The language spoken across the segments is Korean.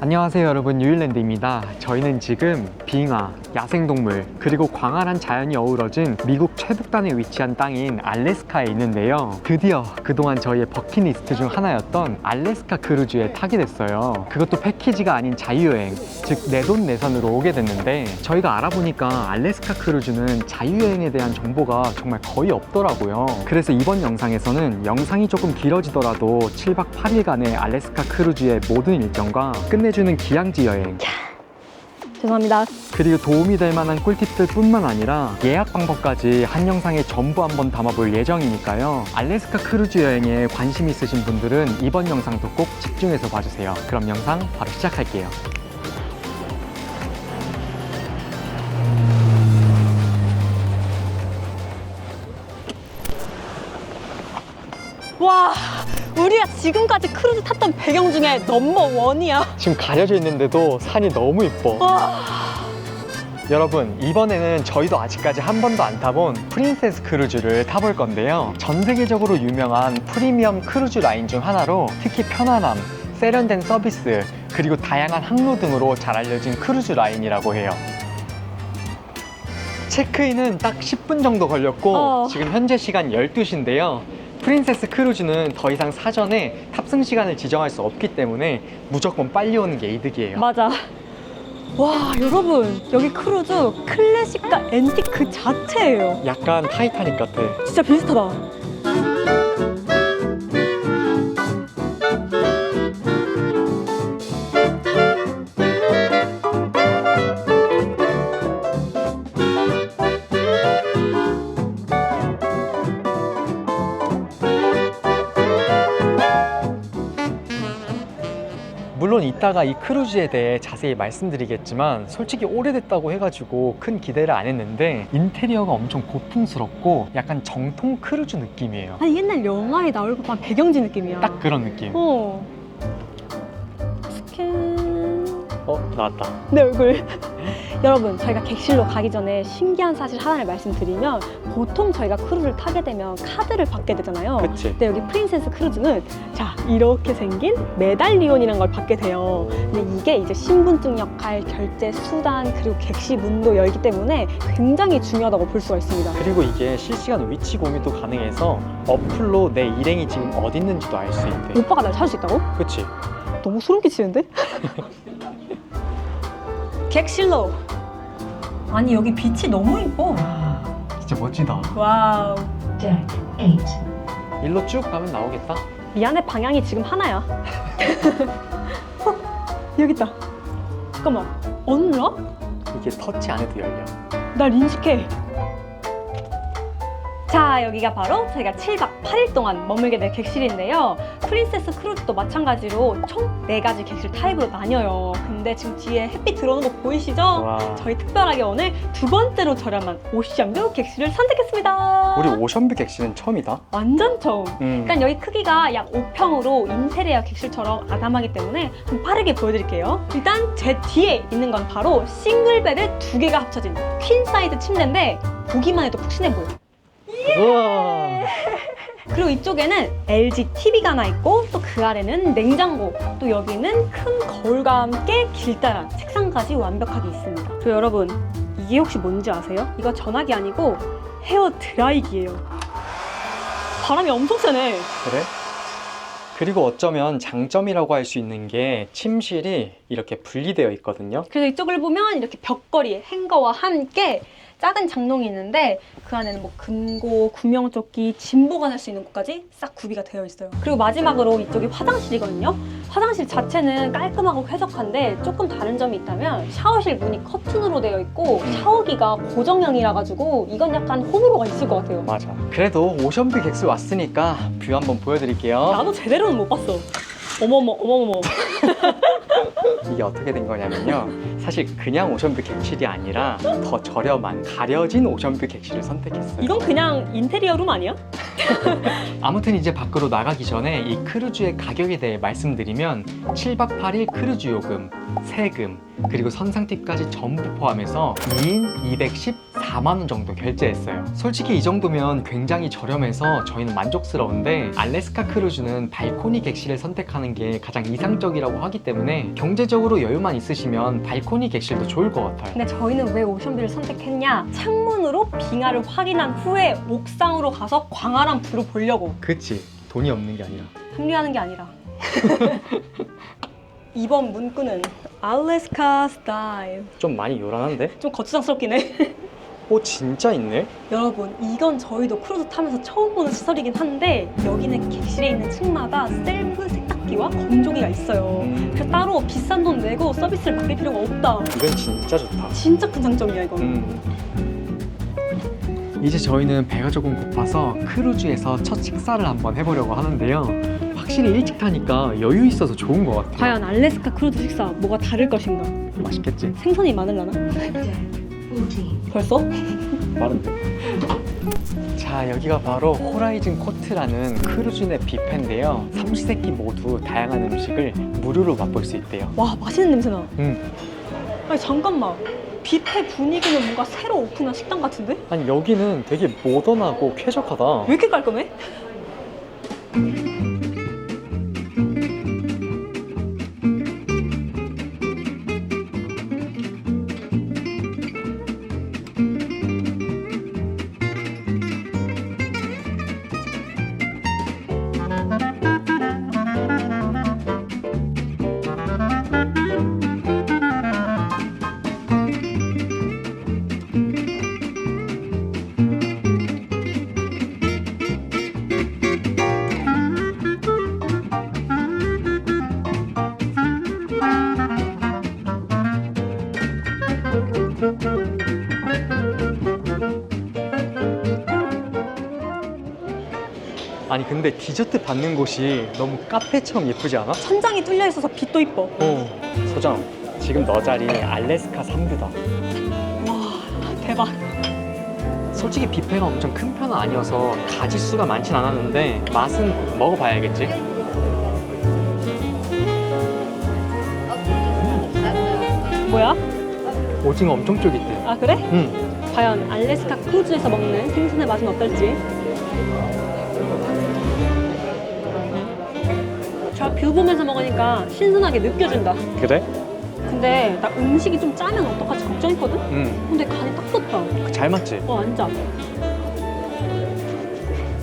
안녕하세요 여러분, 뉴일랜드입니다. 저희는 지금 빙하, 야생동물, 그리고 광활한 자연이 어우러진 미국 최북단에 위치한 땅인 알래스카에 있는데요. 드디어 그동안 저희의 버킷리스트 중 하나였던 알래스카 크루즈에 타게 됐어요. 그것도 패키지가 아닌 자유여행, 즉 내돈내산으로 오게 됐는데 저희가 알아보니까 알래스카 크루즈는 자유여행에 대한 정보가 정말 거의 없더라고요. 그래서 이번 영상에서는 영상이 조금 길어지더라도 7박 8일간의 알래스카 크루즈의 모든 일정과 끝내주는 기양지 여행, 죄송합니다. 그리고 도움이 될 만한 꿀팁들 뿐만 아니라 예약 방법까지 한 영상에 전부 한번 담아볼 예정이니까요. 알래스카 크루즈 여행에 관심 있으신 분들은 이번 영상도 꼭 집중해서 봐주세요. 그럼 영상 바로 시작할게요. 와, 우리가 지금까지 크루즈 탔던 배경 중에 넘버1이야. 지금 가려져 있는데도 산이 너무 이뻐. 와, 여러분, 이번에는 저희도 아직까지 한 번도 안 타본 프린세스 크루즈를 타볼 건데요. 전 세계적으로 유명한 프리미엄 크루즈 라인 중 하나로 특히 편안함, 세련된 서비스, 그리고 다양한 항로 등으로 잘 알려진 크루즈 라인이라고 해요. 체크인은 딱 10분 정도 걸렸고 지금 현재 시간 12시인데요. 프린세스 크루즈는 더 이상 사전에 탑승 시간을 지정할 수 없기 때문에 무조건 빨리 오는 게 이득이에요. 맞아. 와, 여러분, 여기 크루즈 클래식과 앤틱 그 자체예요. 약간 타이타닉 같아. 진짜 비슷하다. 물론 이따가 이 크루즈에 대해 자세히 말씀드리겠지만 솔직히 오래됐다고 해가지고 큰 기대를 안 했는데 인테리어가 엄청 고풍스럽고 약간 정통 크루즈 느낌이에요. 아니, 옛날 영화에 나올 법한 배경지 느낌이야. 딱 그런 느낌. 스캔. 나왔다. 내 얼굴. 여러분, 저희가 객실로 가기 전에 신기한 사실 하나를 말씀드리면 보통 저희가 크루즈를 타게 되면 카드를 받게 되잖아요. 그치? 근데 여기 프린세스 크루즈는 자, 이렇게 생긴 메달리온이라는 걸 받게 돼요. 근데 이게 이제 신분증 역할, 결제 수단, 그리고 객실 문도 열기 때문에 굉장히 중요하다고 볼 수가 있습니다. 그리고 이게 실시간 위치 공유도 가능해서 어플로 내 일행이 지금 어디 있는지도 알 수 있대. 오빠가 날 찾을 수 있다고? 그치? 너무 소름 끼치는데? 객실로. 아니, 여기 빛이 너무 이뻐. 진짜 멋지다. 와우. Deck 8. 일로 쭉 가면 나오겠다. 미안해, 방향이 지금 하나야. 여기 있다. 잠깐만, 언락? 이게 터치 안 해도 열려. 날 인식해. 자, 여기가 바로 저희가 7박 8일 동안 머물게 될 객실인데요. 프린세스 크루즈도 마찬가지로 총 4가지 객실 타입으로 나뉘어요. 근데 지금 뒤에 햇빛 들어오는 거 보이시죠? 와. 저희 특별하게 오늘 두 번째로 저렴한 오션뷰 객실을 선택했습니다. 우리 오션뷰 객실은 처음이다. 완전 처음. 음. 일단 여기 크기가 약 5평으로 인테리어 객실처럼 아담하기 때문에 좀 빠르게 보여드릴게요. 일단 제 뒤에 있는 건 바로 싱글베드 2개가 합쳐진 퀸 사이즈 침대인데 보기만 해도 푹신해 보여. 우와. 그리고 이쪽에는 LG TV가 하나 있고 또 그 아래는 냉장고, 또 여기는 큰 거울과 함께 길다란 책상까지 완벽하게 있습니다. 그리고 여러분, 이게 혹시 뭔지 아세요? 이거 전화기 아니고 헤어 드라이기예요. 바람이 엄청 세네. 그래? 그리고 어쩌면 장점이라고 할 수 있는 게 침실이 이렇게 분리되어 있거든요. 그래서 이쪽을 보면 이렇게 벽걸이, 행거와 함께 작은 장롱이 있는데 그 안에는 뭐 금고, 구명조끼, 짐 보관할 수 있는 곳까지 싹 구비가 되어 있어요. 그리고 마지막으로 이쪽이 화장실이거든요. 화장실 자체는 깔끔하고 쾌적한데 조금 다른 점이 있다면 샤워실 문이 커튼으로 되어 있고 샤워기가 고정형이라 가지고 이건 약간 호불호가 있을 것 같아요. 맞아. 그래도 오션뷰 객실 왔으니까 뷰 한번 보여드릴게요. 나도 제대로는 못 봤어. 어머머, 어머머머. 이게 어떻게 된 거냐면요. 사실 그냥 오션뷰 객실이 아니라 더 저렴한 가려진 오션뷰 객실을 선택했어요. 이건 그냥 인테리어 룸 아니야? 아무튼 이제 밖으로 나가기 전에 이 크루즈의 가격에 대해 말씀드리면 7박 8일 크루즈 요금, 세금, 그리고 선상 팁까지 전부 포함해서 2인 214 4만 원 정도 결제했어요. 솔직히 이 정도면 굉장히 저렴해서 저희는 만족스러운데 알래스카 크루즈는 발코니 객실을 선택하는 게 가장 이상적이라고 하기 때문에 경제적으로 여유만 있으시면 발코니 객실도 좋을 것 같아요. 근데 저희는 왜 오션뷰를 선택했냐? 창문으로 빙하를 확인한 후에 옥상으로 가서 광활한 뷰를 보려고. 그치, 돈이 없는 게 아니라. 합리화하는 게 아니라. 이번 문구는 알래스카 스타일. 좀 많이 요란한데? 좀 거추장스럽긴 해. 오, 진짜 있네? 여러분, 이건 저희도 크루즈 타면서 처음 보는 시설이긴 한데 여기는 객실에 있는 층마다 셀프 세탁기와 건조기가 있어요. 그래서 따로 비싼 돈 내고 서비스를 받을 필요가 없다. 이건 진짜 좋다. 진짜 큰 장점이야 이건. 이제 저희는 배가 조금 고파서 크루즈에서 첫 식사를 한번 해보려고 하는데요. 확실히 일찍 타니까 여유 있어서 좋은 것 같아요. 과연 알래스카 크루즈 식사 뭐가 다를 것인가? 맛있겠지? 생선이 많으려나? 벌써? 빠른데? 자, 여기가 바로 호라이즌 코트라는 크루즈 내 뷔페인데요. 삼시세끼 모두 다양한 음식을 무료로 맛볼 수 있대요. 와, 맛있는 냄새나. 응. 아니 잠깐만, 뷔페 분위기는 뭔가 새로 오픈한 식당 같은데? 아니, 여기는 되게 모던하고 쾌적하다. 왜 이렇게 깔끔해? 아니, 근데 디저트 받는 곳이 너무 카페처럼 예쁘지 않아? 천장이 뚫려 있어서 빛도 이뻐. 소정, 지금 너 자리 알래스카 3뷰다. 와, 대박. 솔직히 뷔페가 엄청 큰 편은 아니어서 가짓수가 많진 않았는데 맛은 먹어봐야겠지? 뭐야? 오징어 엄청 쫄깃해. 아 그래? 응. 과연 알래스카 크루즈에서 먹는 생선의 맛은 어떨지? 저 뷰 보면서 먹으니까 신선하게 느껴진다. 그래? 근데 나 음식이 좀 짜면 어떡하지 걱정했거든? 응. 근데 간이 딱 좋다. 잘 맞지? 안 짜.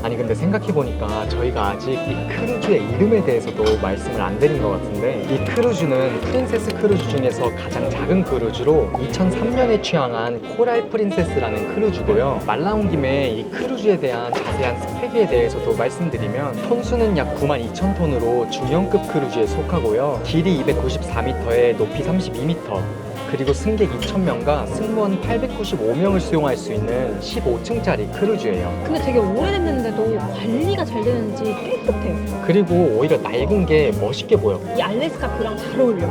아니, 근데 생각해보니까 저희가 아직 이 크루즈의 이름에 대해서도 말씀을 안 드린 것 같은데, 이 크루즈는 프린세스 크루즈 중에서 가장 작은 크루즈로 2003년에 취항한 코랄 프린세스라는 크루즈고요. 말 나온 김에 이 크루즈에 대한 자세한 스펙에 대해서도 말씀드리면, 톤수는 약 92,000톤으로 중형급 크루즈에 속하고요. 길이 294m에 높이 32m, 그리고 승객 2,000명과 승무원 895명을 수용할 수 있는 15층짜리 크루즈예요. 근데 되게 오래됐는데도 관리가 잘 되는지 깨끗해. 그리고 오히려 낡은 게 멋있게 보여. 이 알래스카 뷰랑 잘 어울려.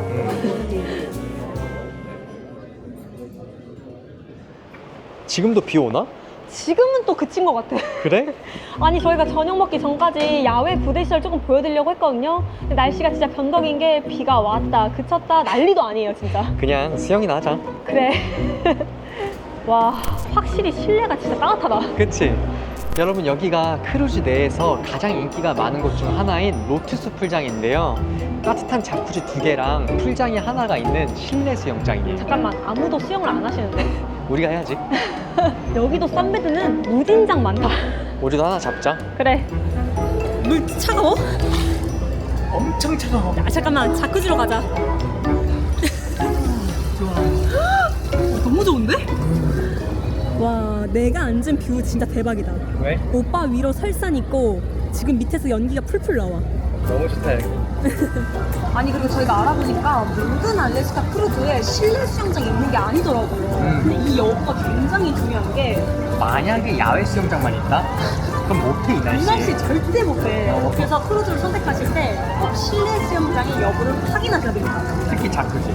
지금도 비 오나? 지금은 또 그친 것 같아. 그래? 아니 저희가 저녁 먹기 전까지 야외 부대 시설 조금 보여드리려고 했거든요. 근데 날씨가 진짜 변덕인 게 비가 왔다 그쳤다 난리도 아니에요 진짜. 그냥 수영이나 하자. 그래. 와 확실히 실내가 진짜 따뜻하다. 그치? 여러분, 여기가 크루즈 내에서 가장 인기가 많은 곳 중 하나인 로투스 풀장인데요. 따뜻한 자쿠지 2개랑 풀장이 하나가 있는 실내 수영장이에요. 잠깐만, 아무도 수영을 안 하시는데? 우리가 해야지. 여기도 썬베드는 무딘장 많다. 우리도 하나 잡자. 그래. 물 차가워? 엄청 차가워. 야, 잠깐만, 자쿠지로 가자. 너무 좋은데? 와, 내가 앉은 뷰 진짜 대박이다. 왜? 오빠 위로 설산 있고 지금 밑에서 연기가 풀풀 나와. 너무 좋다, 여기. 아니 그리고 저희가 알아보니까 모든 알래스카 크루즈에 실내 수영장이 있는 게 아니더라고요. 근데 이 여부가 굉장히 중요한 게 만약에 야외 수영장만 있다? 그럼 못해, 이 이 날씨 절대 못해. 그래서 크루즈를 선택하실 때 꼭 실내 수영장의 여부를 확인하셔야 됩니다. 특히 자쿠지.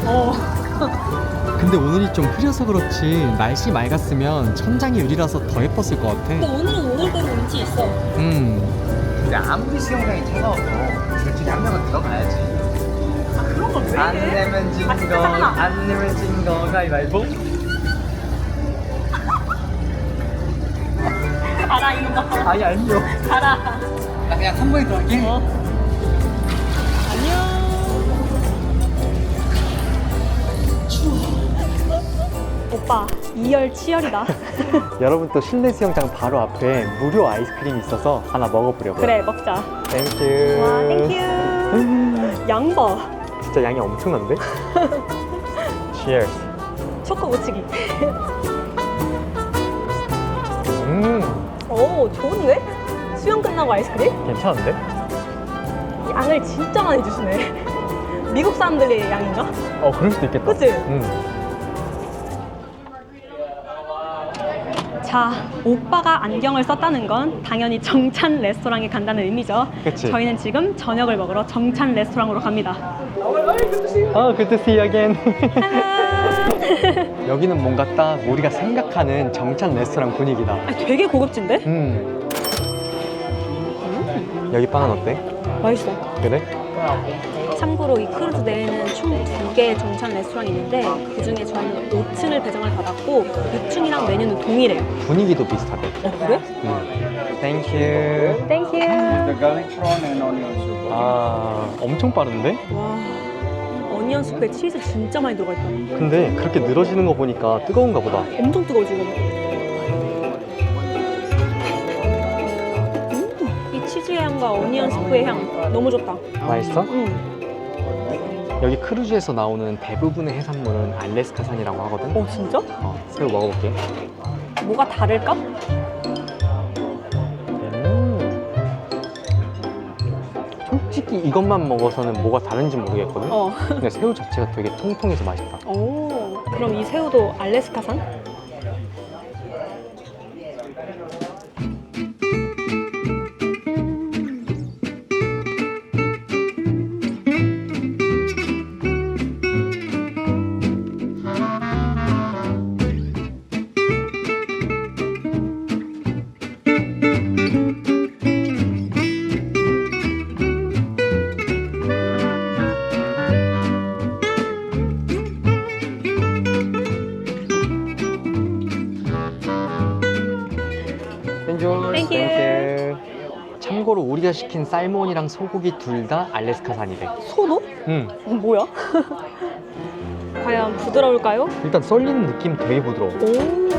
근데 오늘이 좀 흐려서 그렇지 날씨 맑았으면 천장이 유리라서 더 예뻤을 것 근데 같아. 오늘은 오늘대로 운치 있어. 근데 아무리 수영장이 차가워도 둘 중에 한 명은 들어가야지. 그런 걸 왜 안 해? 내면 진 거, 잠깐만. 안 내면 진 거, 가위바위보. 가라 이놈아. 아니 아니요. 가라. 나 그냥 한 번에 들어갈게. 안녕. 오빠 2열 치열이다. 여러분 또 실내 수영장 바로 앞에 무료 아이스크림이 있어서 하나 먹어보려고요. 그래 먹자. 땡큐. 와 땡큐. 양 봐. 진짜 양이 엄청난데? Cheers. 초코 무치기. 오 좋은데? 수영 끝나고 아이스크림? 괜찮은데? 양을 진짜 많이 주시네. 미국 사람들의 양인가? 그럴 수도 있겠다. 그치? 자, 오빠가 안경을 썼다는 건 당연히 정찬 레스토랑에 간다는 의미죠. 그치. 저희는 지금 저녁을 먹으러 정찬 레스토랑으로 갑니다. good to see you again. 헬로. 여기는 뭔가 딱 우리가 생각하는 정찬 레스토랑 분위기다. 되게 고급진데? 여기 빵은 어때? 맛있어. 그래? 참고로 이 크루즈 내에는 총 2개의 정찬 레스토랑이 있는데 그 중에 저희는 5층을 배정을 받았고 6층이랑 메뉴는 동일해요. 분위기도 비슷하대. 그래? 땡큐. 땡큐. 엄청 빠른데? 와, 어니언 수프에 치즈 진짜 많이 들어가 있다. 근데 그렇게 늘어지는 거 보니까 뜨거운가 보다. 엄청 뜨거워 지금. 이 치즈의 향과 어니언 스프의 향 너무 좋다. 맛있어? 여기 크루즈에서 나오는 대부분의 해산물은 알래스카산이라고 하거든? 진짜? 새우 먹어볼게. 뭐가 다를까? 솔직히 이것만 먹어서는 뭐가 다른지 모르겠거든? 어. 근데 새우 자체가 되게 통통해서 맛있다. 오, 그럼 이 새우도 알래스카산? 땡큐. 참고로 우리가 시킨 살몬이랑 소고기 둘 다 알래스카산이래. 소도? 응. 뭐야? 과연 부드러울까요? 일단 썰리는 느낌 되게 부드러워. 오.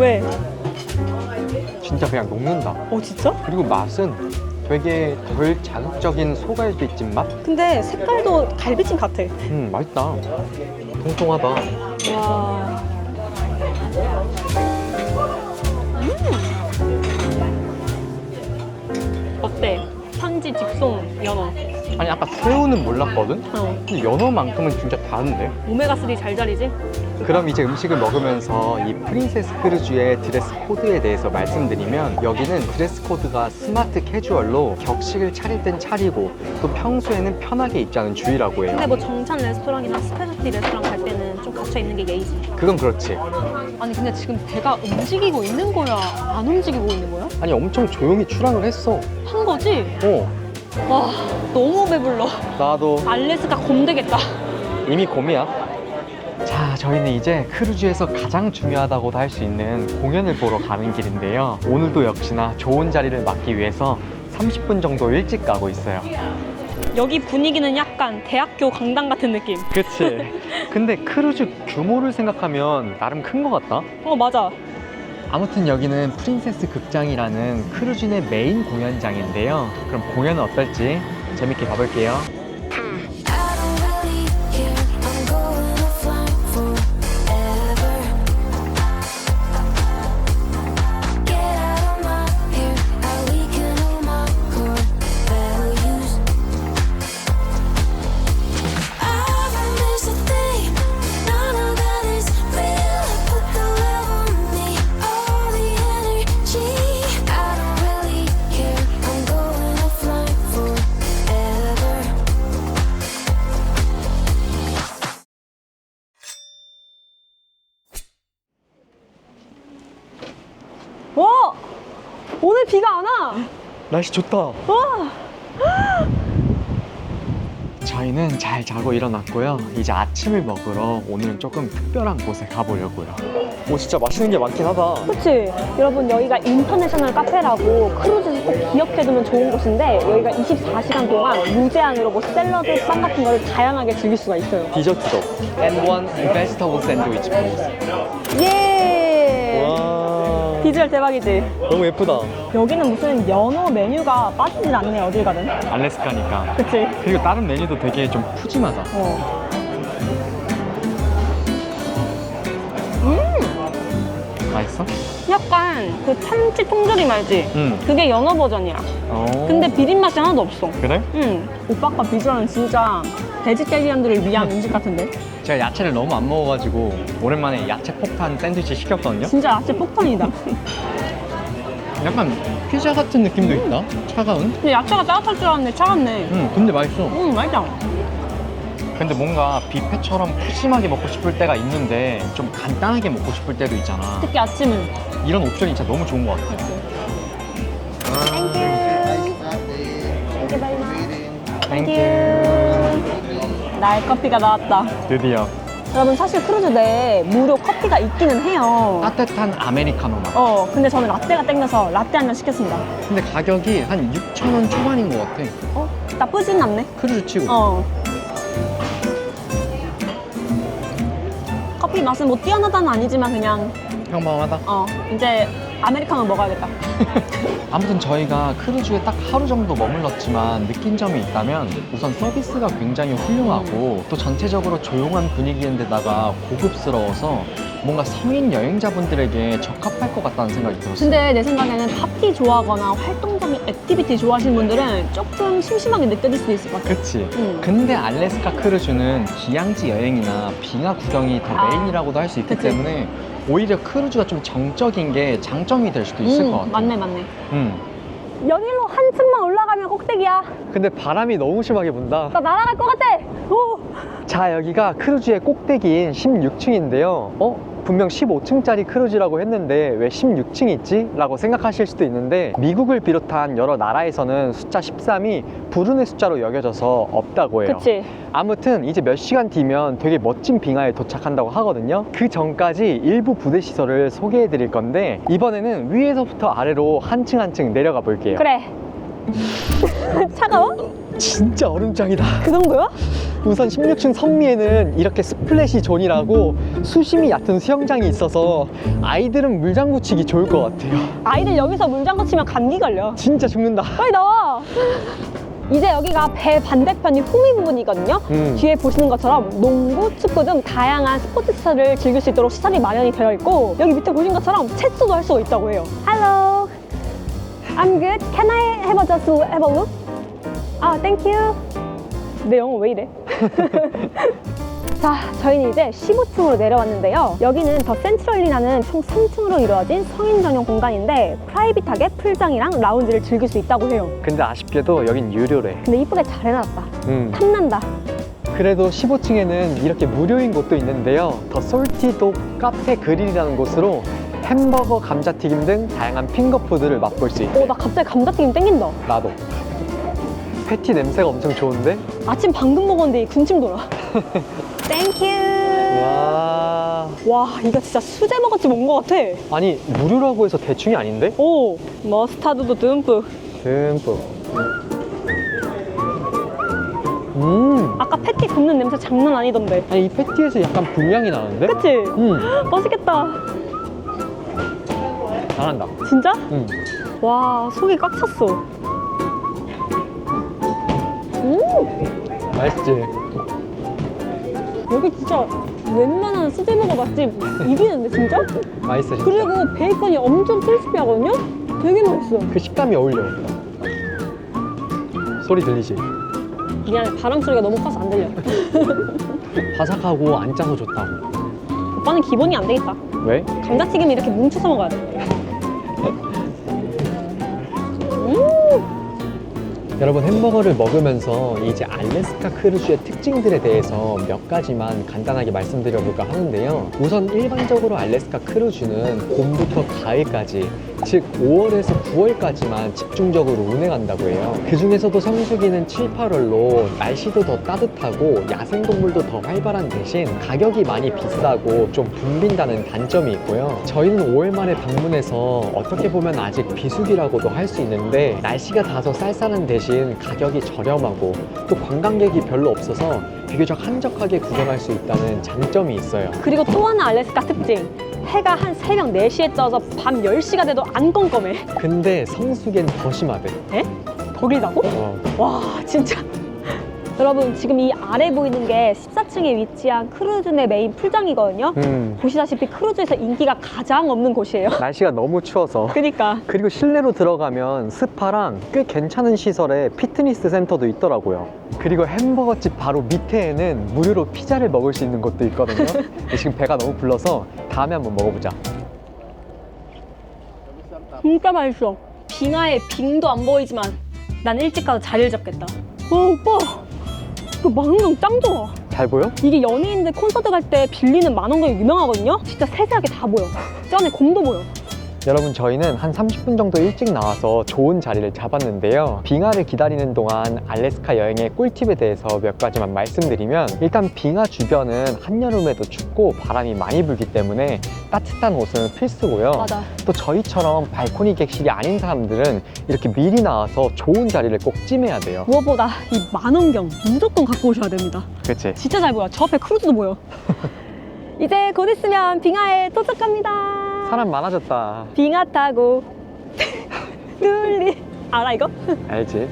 왜? 진짜 그냥 녹는다. 진짜? 그리고 맛은 되게 덜 자극적인 소갈비찜 맛? 근데 색깔도 갈비찜 같아. 맛있다. 통통하다. 와. 어때? 산지 직송 연어. 아니 아까 새우는 몰랐거든? 근데 연어만큼은 진짜 다른데? 오메가3 잘 자리지? 그럼 이제 음식을 먹으면서 이 프린세스 크루즈의 드레스 코드에 대해서 말씀드리면 여기는 드레스 코드가 스마트 캐주얼로 격식을 차릴 땐 차리고 또 평소에는 편하게 입자는 주의라고 해요. 근데 뭐 정찬 레스토랑이나 스페셜티 레스토랑 갈 때는 좀 갇혀 있는 게 예의지. 그건 그렇지. 아니 근데 지금 배가 움직이고 있는 거야? 안 움직이고 있는 거야? 아니 엄청 조용히 출항을 했어. 한 거지? 어, 와 너무 배불러. 나도 알래스카 곰 되겠다. 이미 곰이야. 자, 저희는 이제 크루즈에서 가장 중요하다고도 할 수 있는 공연을 보러 가는 길인데요. 오늘도 역시나 좋은 자리를 맡기 위해서 30분 정도 일찍 가고 있어요. 여기 분위기는 약간 대학교 강당 같은 느낌. 그치? 근데 크루즈 규모를 생각하면 나름 큰 것 같다? 맞아. 아무튼 여기는 프린세스 극장이라는 크루즈 내 메인 공연장인데요. 그럼 공연은 어떨지 재밌게 봐볼게요. 와! 오늘 비가 안 와! 날씨 좋다. 와! 저희는 잘 자고 일어났고요. 이제 아침을 먹으러 오늘은 조금 특별한 곳에 가보려고요. 오, 진짜 맛있는 게 많긴 하다. 그치? 여러분, 여기가 인터내셔널 카페라고 크루즈에서 꼭 기억해두면 좋은 곳인데, 여기가 24시간 동안 무제한으로 뭐 샐러드, 빵 같은 거를 다양하게 즐길 수가 있어요. 디저트도. And one vegetable sandwich, please. 예! 와, 비주얼 대박이지? 너무 예쁘다. 여기는 무슨 연어 메뉴가 빠지질 않네, 어딜 가든. 알래스카니까. 그치? 그리고 다른 메뉴도 되게 좀 푸짐하다. 맛있어? 약간 그 참치 통조림 알지? 응. 그게 연어 버전이야. 근데 비린 맛이 하나도 없어. 그래? 응. 오빠 아까 비주얼은 진짜 베지테리언들을 위한 음식 같은데? 제가 야채를 너무 안 먹어가지고 오랜만에 야채 폭탄 샌드위치 시켰거든요. 진짜 야채 폭탄이다. 약간 피자 같은 느낌도 있다. 차가운. 근데 야채가 따뜻할 줄 알았는데 차갑네. 근데 맛있어. 맛있다. 근데 뭔가 뷔페처럼 푸짐하게 먹고 싶을 때가 있는데 좀 간단하게 먹고 싶을 때도 있잖아. 특히 아침은. 이런 옵션이 진짜 너무 좋은 것 같아. 땡큐. 나의 커피가 나왔다. 드디어 여러분, 사실 크루즈 내에 무료 커피가 있기는 해요. 따뜻한 아메리카노 맛. 근데 저는 라떼가 땡겨서 라떼 한 잔 시켰습니다. 근데 가격이 한 6,000원 초반인 것 같아. 나쁘진 않네. 크루즈 치고. 커피 맛은 뭐 뛰어나다는 아니지만 그냥 평범하다. 이제 아메리카노 먹어야겠다. 아무튼 저희가 크루즈에 딱 하루 정도 머물렀지만 느낀 점이 있다면 우선 서비스가 굉장히 훌륭하고 또 전체적으로 조용한 분위기인데다가 고급스러워서 뭔가 성인 여행자분들에게 적합할 것 같다는 생각이 들었어요. 근데 내 생각에는 파티 좋아하거나 활동적인 액티비티 좋아하시는 분들은 조금 심심하게 느껴질 수도 있을 것 같아. 그치? 근데 알래스카 크루즈는 기양지 여행이나 빙하 구경이 더 메인이라고도 할 수 있기 그치. 때문에 오히려 크루즈가 좀 정적인 게 장점이 될 수도 있을 것 같아. 맞네. 여기로 한층만 올라가면 꼭대기야. 근데 바람이 너무 심하게 분다. 나 날아갈 것 같아. 오. 자, 여기가 크루즈의 꼭대기인 16층인데요. 분명 15층짜리 크루즈라고 했는데 왜 16층이 있지? 라고 생각하실 수도 있는데 미국을 비롯한 여러 나라에서는 숫자 13이 불운의 숫자로 여겨져서 없다고 해요. 그치. 아무튼 이제 몇 시간 뒤면 되게 멋진 빙하에 도착한다고 하거든요. 그 전까지 일부 부대 시설을 소개해 드릴 건데 이번에는 위에서부터 아래로 한 층 한 층 내려가 볼게요. 그래. 차가워? 진짜 얼음장이다. 그 정도야? 우선 16층 선미에는 이렇게 스플래시 존이라고 수심이 얕은 수영장이 있어서 아이들은 물장구 치기 좋을 것 같아요. 아이들 여기서 물장구 치면 감기 걸려. 진짜 죽는다. 빨리 나와. 이제 여기가 배 반대편이 후미 부분이거든요. 뒤에 보시는 것처럼 농구, 축구 등 다양한 스포츠 시설을 즐길 수 있도록 시설이 마련이 되어 있고 여기 밑에 보신 것처럼 체스도 할 수가 있다고 해요. Hello, I'm good. Can I just have a look? Thank you. 내 영어 왜 이래? 자, 저희는 이제 15층으로 내려왔는데요. 여기는 더 센트럴리라는 총 3층으로 이루어진 성인 전용 공간인데 프라이빗하게 풀장이랑 라운지를 즐길 수 있다고 해요. 근데 아쉽게도 여긴 유료래. 근데 이쁘게 잘 해놨다. 탐난다. 그래도 15층에는 이렇게 무료인 곳도 있는데요. 더 솔티독 카페 그릴이라는 곳으로 햄버거, 감자튀김 등 다양한 핑거푸드를 맛볼 수 있대. 나 갑자기 감자튀김 땡긴다. 나도. 패티 냄새가 엄청 좋은데? 아침 방금 먹었는데 군침 돌아. 땡큐. 와, 이거 진짜 수제버거집 온 것 같아. 아니, 무료라고 해서 대충이 아닌데? 오, 머스타드도 듬뿍. 듬뿍. 아까 패티 굽는 냄새 장난 아니던데. 아니, 이 패티에서 약간 불향이 나는데? 그치? 맛있겠다. 잘한다. 진짜? 와, 속이 꽉 찼어. 맛있지? 여기 진짜 웬만한 수제버거 맛집 이기는데 진짜? 맛있어, 진짜. 그리고 베이컨이 엄청 크리스피하거든요? 되게 맛있어. 그 식감이 어울려. 소리 들리지? 미안해, 바람 소리가 너무 커서 안 들려. 바삭하고 안 짜서 좋다고. 오빠는 기본이 안 되겠다. 왜? 감자튀김 이렇게 뭉쳐서 먹어야 돼. 여러분 햄버거를 먹으면서 이제 알래스카 크루즈의 특징들에 대해서 몇 가지만 간단하게 말씀드려볼까 하는데요. 우선 일반적으로 알래스카 크루즈는 봄부터 가을까지, 즉 5월에서 9월까지만 집중적으로 운행한다고 해요. 그 중에서도 성수기는 7, 8월로 날씨도 더 따뜻하고 야생동물도 더 활발한 대신 가격이 많이 비싸고 좀 붐빈다는 단점이 있고요. 저희는 5월 말에 방문해서 어떻게 보면 아직 비수기라고도 할 수 있는데 날씨가 다소 쌀쌀한 대신 가격이 저렴하고 또 관광객이 별로 없어서 비교적 한적하게 구경할 수 있다는 장점이 있어요. 그리고 또 하나 알래스카 특징. 해가 한 새벽 4시에 떠서 밤 10시가 돼도 안 껌껌해. 근데 성수기엔 더 심하대. 에? 더 길다고? 와, 진짜. 여러분, 지금 이 아래 보이는 게 14층에 위치한 크루즈 내 메인 풀장이거든요. 보시다시피 크루즈에서 인기가 가장 없는 곳이에요. 날씨가 너무 추워서. 그니까. 그리고 실내로 들어가면 스파랑 꽤 괜찮은 시설에 피트니스 센터도 있더라고요. 그리고 햄버거집 바로 밑에에는 무료로 피자를 먹을 수 있는 곳도 있거든요. 지금 배가 너무 불러서 다음에 한번 먹어보자. 진짜 맛있어. 빙하에 빙도 안 보이지만 난 일찍 가서 자리를 잡겠다. 와, 오빠. 그 만원경 짱 좋아. 잘 보여? 이게 연예인들 콘서트 갈 때 빌리는 만원경이 유명하거든요? 진짜 세세하게 다 보여. 저 안에 곰도 보여. 여러분, 저희는 한 30분 정도 일찍 나와서 좋은 자리를 잡았는데요. 빙하를 기다리는 동안 알래스카 여행의 꿀팁에 대해서 몇 가지만 말씀드리면, 일단 빙하 주변은 한여름에도 춥고 바람이 많이 불기 때문에 따뜻한 옷은 필수고요. 맞아. 또 저희처럼 발코니 객실이 아닌 사람들은 이렇게 미리 나와서 좋은 자리를 꼭 찜해야 돼요. 무엇보다 이 만원경 무조건 갖고 오셔야 됩니다. 그치? 진짜 잘 보여. 저 앞에 크루즈도 보여. 이제 곧 있으면 빙하에 도착합니다. 사람 많아졌다. 빙하 타고 둘리 알아 이거? 알지?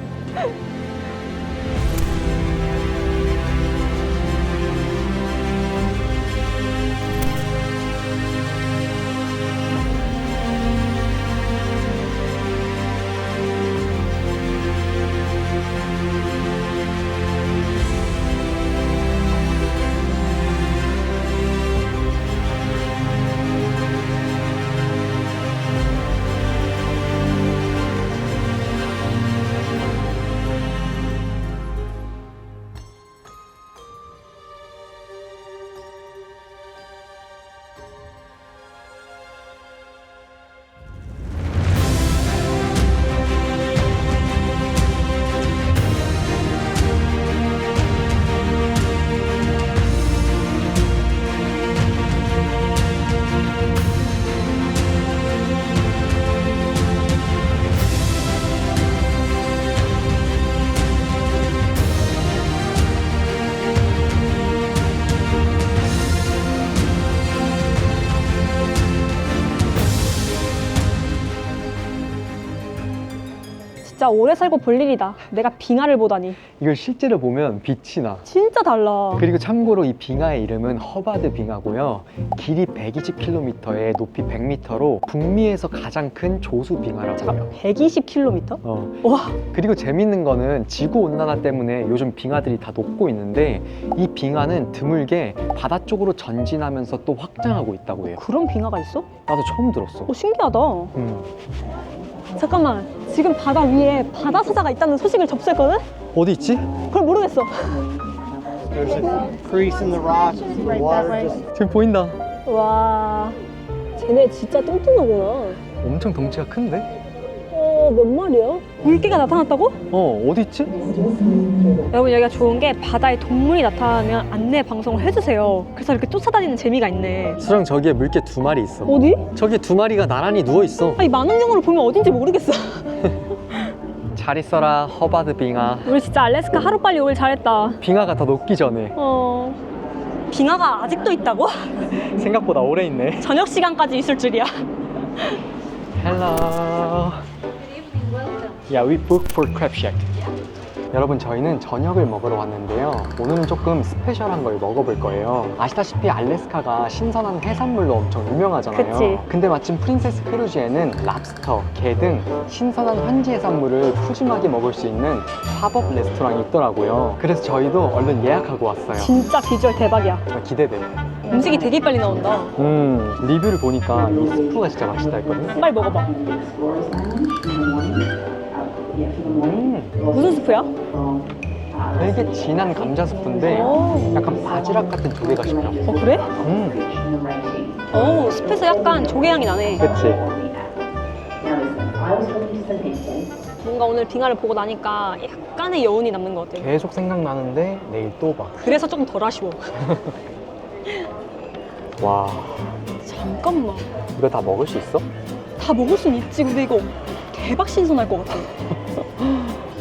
진짜 오래 살고 볼 일이다. 내가 빙하를 보다니. 이걸 실제로 보면 빛이 나. 진짜 달라. 그리고 참고로 이 빙하의 이름은 허바드 빙하고요. 길이 120km에 높이 100m로 북미에서 가장 큰 조수 빙하라고 해요. 120km? 와. 그리고 재밌는 거는 지구 온난화 때문에 요즘 빙하들이 다 녹고 있는데 이 빙하는 드물게 바다 쪽으로 전진하면서 또 확장하고 있다고 해요. 그런 빙하가 있어? 나도 처음 들었어. 신기하다. 음. 잠깐만. 지금 바다 위에 바다 사자가 있다는 소식을 접수했거든? 어디 있지? 그걸 모르겠어. There's a crease in the rock. The water just 지금 보인다. 와. 쟤네 진짜 뚱뚱하구나. 엄청 덩치가 큰데? 몇 마리야? 물개가 나타났다고? 어디 있지? 여러분 여기가 좋은 게 바다에 동물이 나타나면 안내 방송을 해주세요. 그래서 이렇게 쫓아다니는 재미가 있네. 수랑 저기에 물개 2마리 있어. 어디? 저기 2마리가 나란히 누워있어. 아니 만원경으로 보면 어딘지 모르겠어. 잘 있어라 허바드 빙하. 우리 진짜 알래스카 하루빨리 오길 잘했다. 빙하가 더 녹기 전에. 빙하가 아직도 있다고? 생각보다 오래 있네. 저녁 시간까지 있을 줄이야. Hello. Yeah, we booked for crab shack. 여러분, 저희는 저녁을 먹으러 왔는데요. 오늘은 조금 스페셜한 걸 먹어볼 거예요. 아시다시피 알래스카가 신선한 해산물로 엄청 유명하잖아요. 그치. 근데 마침 프린세스 크루즈에는 랍스터, 게 등 신선한 현지 해산물을 푸짐하게 먹을 수 있는 팝업 레스토랑이 있더라고요. 그래서 저희도 얼른 예약하고 왔어요. 진짜 비주얼 대박이야. 기대돼. 음식이 되게 빨리 나온다. 리뷰를 보니까 이 스프가 진짜 맛있다 했거든. 빨리 먹어봐. 무슨 스프야? 되게 진한 감자 스프인데 오. 약간 바지락 같은 조개가 씹혀. 어, 그래? 오, 습해서 약간 조개향이 나네. 그치? 뭔가 오늘 빙하를 보고 나니까 약간의 여운이 남는 것 같아. 계속 생각나는데 내일 또 봐. 그래서 조금 덜 아쉬워. 와, 잠깐만. 이거 다 먹을 수 있어? 다 먹을 순 있지. 근데 이거 대박 신선할 것 같아.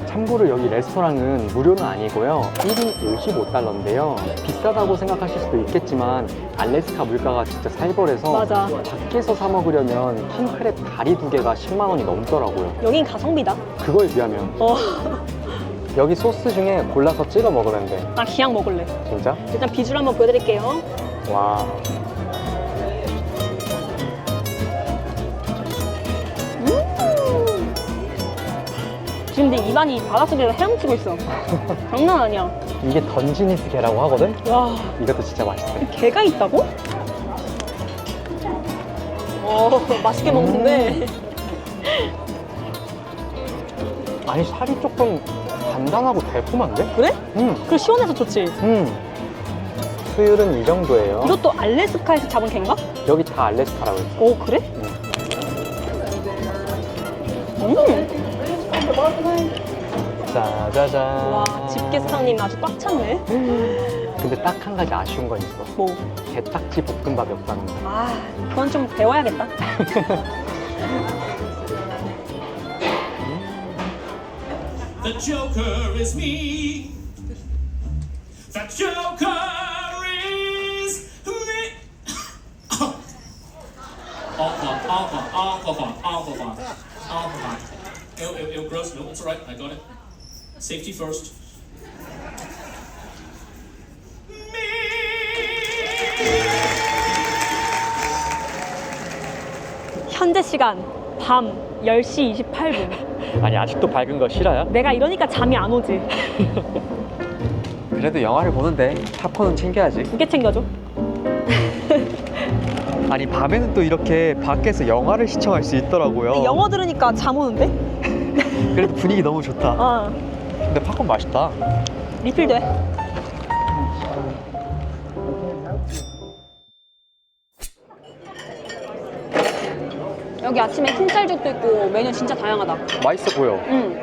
참고로 여기 레스토랑은 무료는 아니고요. 1인 55달러인데요. 비싸다고 생각하실 수도 있겠지만 알래스카 물가가 진짜 살벌해서 맞아. 밖에서 사 먹으려면 킹크랩 다리 2개가 10만 원이 넘더라고요. 여긴 가성비다. 그거에 비하면 어, 여기 소스 중에 골라서 찍어 먹으면 돼. 나 기양 먹을래. 진짜? 일단 비주얼 한번 보여드릴게요. 와. 지금 내 입안이 바닷속에서 헤엄치고 있어. 장난 아니야. 이게 던지니스 게라고 하거든? 와, 이것도 진짜 맛있어. 게가 있다고? 맛있게 먹는데. 아니 살이 조금 단단하고 달콤한데? 그래? 응. 그리고 시원해서 좋지. 수율은 이 정도예요. 이것도 알래스카에서 잡은 겐가? 여기 다 알래스카라고 했어. 오, 그래? 짜자잔. 와, 집게 사장님 아주 꽉 찼네. 근데 딱 한 가지 아쉬운 건 있어. 뭐? 게딱지 볶음밥이 없다는 거. 아, 그건 좀 배워야겠다. The Joker is me. The Joker is me. Alcohol. Ew, gross. No, it's all right. I got it. Safety first. 현재 시간 밤 10시 28분. 아니 아직도 밝은 거 싫어요? 내가 이러니까 잠이 안 오지. 그래도 영화를 보는데 팝콘은 챙겨야지. 2개 챙겨줘. 아니 밤에는 또 이렇게 밖에서 영화를 시청할 수 있더라고요. 영어 들으니까 잠 오는데? 그래도 분위기 너무 좋다. 어, 근데 팝콘 맛있다. 리필도 해. 여기 아침에 흰쌀죽도 있고 메뉴 진짜 다양하다. 맛있어 보여. 응.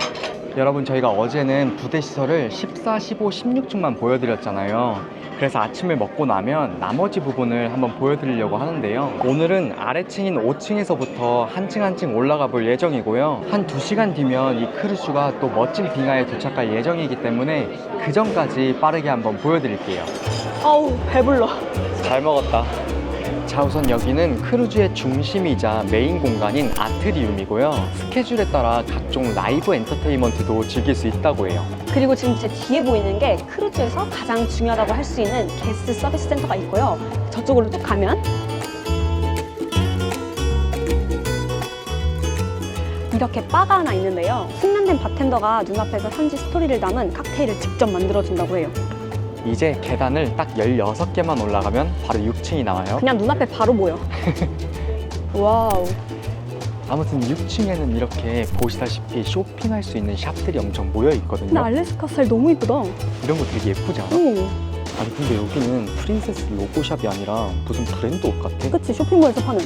여러분 저희가 어제는 부대 시설을 14, 15, 16층만 보여드렸잖아요. 그래서 아침을 먹고 나면 나머지 부분을 한번 보여드리려고 하는데요. 오늘은 아래층인 5층에서부터 한 층 한 층 올라가 볼 예정이고요. 한 2시간 뒤면 이 크루즈가 또 멋진 빙하에 도착할 예정이기 때문에 그 전까지 빠르게 한번 보여드릴게요. 아우, 배불러. 잘 먹었다. 자, 우선 여기는 크루즈의 중심이자 메인 공간인 아트리움이고요. 스케줄에 따라 각종 라이브 엔터테인먼트도 즐길 수 있다고 해요. 그리고 지금 제 뒤에 보이는 게 크루즈에서 가장 중요하다고 할 수 있는 게스트 서비스 센터가 있고요. 저쪽으로 쭉 가면 이렇게 바가 하나 있는데요. 숙련된 바텐더가 눈앞에서 현지 스토리를 담은 칵테일을 직접 만들어준다고 해요. 이제 계단을 딱 16개만 올라가면 바로 6층이 나와요. 그냥 눈앞에 바로 보여. 와우. 아무튼 6층에는 이렇게 보시다시피 쇼핑할 수 있는 샵들이 엄청 모여 근데 있거든요. 알래스카 스타일 너무 이쁘다. 이런 거 되게 예쁘지 않아? 오, 아니 근데 여기는 프린세스 로고샵이 아니라 무슨 브랜드 옷 같아. 그치, 쇼핑몰에서 파는.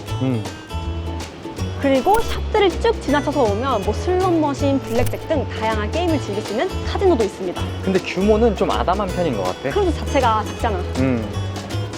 그리고 샵들을 쭉 지나쳐서 오면 뭐 슬롯 머신, 블랙잭 등 다양한 게임을 즐길 수 있는 카지노도 있습니다. 근데 규모는 좀 아담한 편인 것 같아. 크루즈 자체가 작잖아.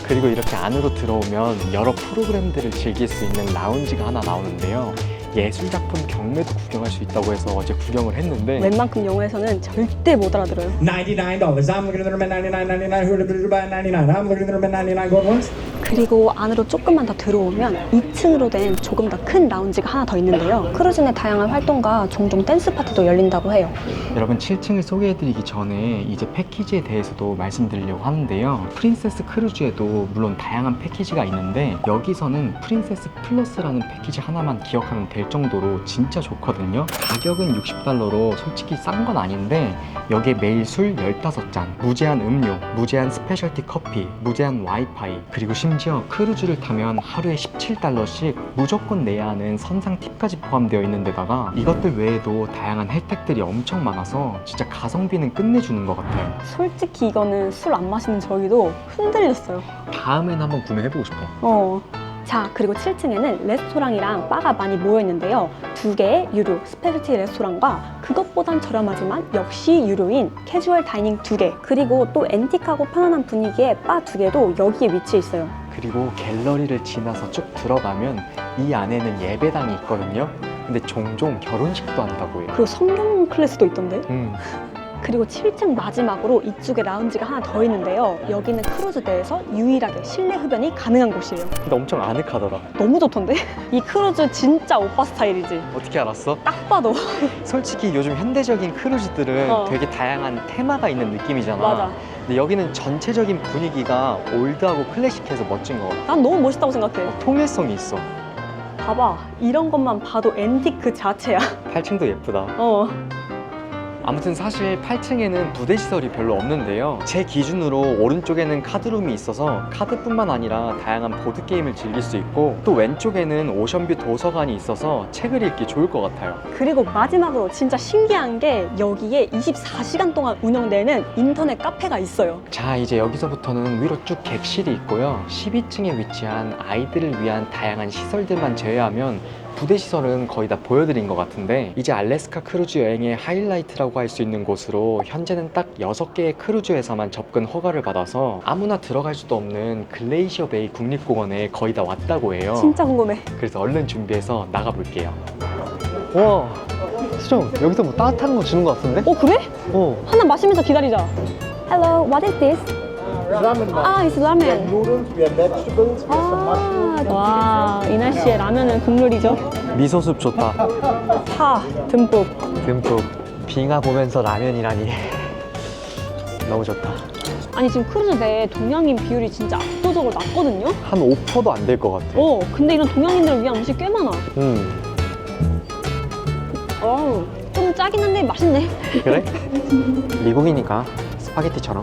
그리고 이렇게 안으로 들어오면 여러 프로그램들을 즐길 수 있는 라운지가 하나 나오는데요. 예술작품 경매도 구경할 수 있다고 해서 어제 구경을 했는데 웬만큼 영어에서는 절대 못 알아들어요. $99. I'm looking at them at $99.99. Who would have buy $99? I'm looking at them at $99 going once. 그리고 안으로 조금만 더 들어오면 2층으로 된 조금 더 큰 라운지가 하나 더 있는데요. 크루즈 내 다양한 활동과 종종 댄스 파티도 열린다고 해요. 여러분 7층을 소개해드리기 전에 이제 패키지에 대해서도 말씀드리려고 하는데요. 프린세스 크루즈에도 물론 다양한 패키지가 있는데 여기서는 프린세스 플러스라는 패키지 하나만 기억하면 될 정도로 진짜 좋거든요. 가격은 $60로 솔직히 싼 건 아닌데 여기에 매일 술 15잔, 무제한 음료, 무제한 스페셜티 커피, 무제한 와이파이, 그리고 심지어 심지어 크루즈를 타면 하루에 $17씩 무조건 내야 하는 선상 팁까지 포함되어 있는 데다가 이것들 외에도 다양한 혜택들이 엄청 많아서 진짜 가성비는 끝내주는 것 같아요. 솔직히 이거는 술 안 마시는 저희도 흔들렸어요. 다음엔 한번 구매해보고 싶어. 자, 그리고 7층에는 레스토랑이랑 바가 많이 모여있는데요. 2개의 유료 스페셜티 레스토랑과 그것보단 저렴하지만 역시 유료인 캐주얼 다이닝 2개, 그리고 또 앤틱하고 편안한 분위기의 바 2개도 여기에 위치해 있어요. 그리고 갤러리를 지나서 쭉 들어가면 이 안에는 예배당이 있거든요. 근데 종종 결혼식도 한다고 해요. 그리고 성경 클래스도 있던데? 그리고 7층 마지막으로 이쪽에 라운지가 하나 더 있는데요. 여기는 크루즈대에서 유일하게 실내 흡연이 가능한 곳이에요. 근데 엄청 아늑하더라. 너무 좋던데? 이 크루즈 진짜 오빠 스타일이지? 어떻게 알았어? 딱 봐도. 솔직히 요즘 현대적인 크루즈들은 되게 다양한 테마가 있는 느낌이잖아. 맞아. 근데 여기는 전체적인 분위기가 올드하고 클래식해서 멋진 것 같아. 난 너무 멋있다고 생각해. 통일성이 있어. 봐봐. 이런 것만 봐도 앤틱 그 자체야. 8층도 예쁘다. 아무튼 사실 8층에는 부대 시설이 별로 없는데요. 제 기준으로 오른쪽에는 카드룸이 있어서 카드뿐만 아니라 다양한 보드게임을 즐길 수 있고, 또 왼쪽에는 오션뷰 도서관이 있어서 책을 읽기 좋을 것 같아요. 그리고 마지막으로 진짜 신기한 게 여기에 24시간 동안 운영되는 인터넷 카페가 있어요. 자, 이제 여기서부터는 위로 쭉 객실이 있고요. 12층에 위치한 아이들을 위한 다양한 시설들만 제외하면 부대 시설은 거의 다 보여드린 것 같은데, 이제 알래스카 크루즈 여행의 하이라이트라고 할 수 있는 곳으로 현재는 딱 6개의 크루즈에서만 접근 허가를 받아서 아무나 들어갈 수도 없는 글레이셔 베이 국립공원에 거의 다 왔다고 해요. 진짜 궁금해. 그래서 얼른 준비해서 나가볼게요. 와, 수정, 여기서 뭐 따뜻한 거 주는 것 같은데? 그래? 하나 마시면서 기다리자. Hello, what is this? Ramen. It's ramen. Noodles, we have vegetables, we have some mushrooms. 와, 이 날씨에 라면은 국룰이죠. 미소숲 좋다. 파 듬뿍. 듬뿍. 빙하 보면서 라면이라니. 너무 좋다. 아니 지금 크루즈 내 동양인 비율이 진짜 압도적으로 낮거든요? 한 5%도 안 될 것 같아. 근데 이런 동양인들을 위한 음식 꽤 많아. 좀 짜긴 한데 맛있네. 그래? 미국이니까 스파게티처럼.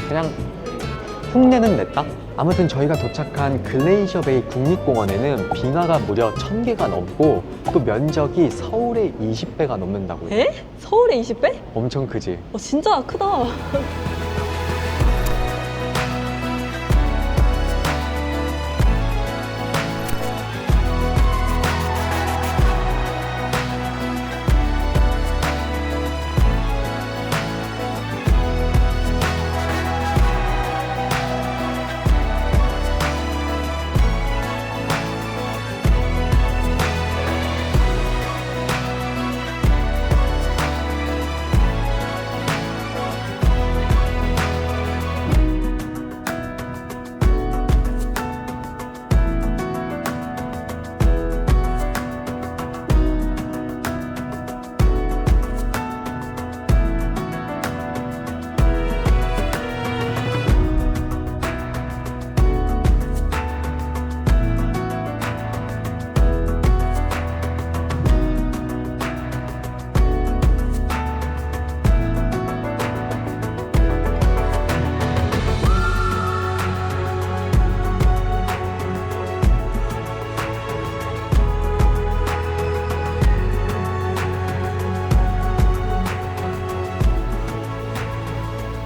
그냥 흉내는 냈다? 아무튼 저희가 도착한 글레이셔 베이 국립공원에는 빙하가 무려 1000개가 넘고, 또 면적이 서울의 20배가 넘는다고요. 에? 서울의 20배? 엄청 크지? 진짜 크다.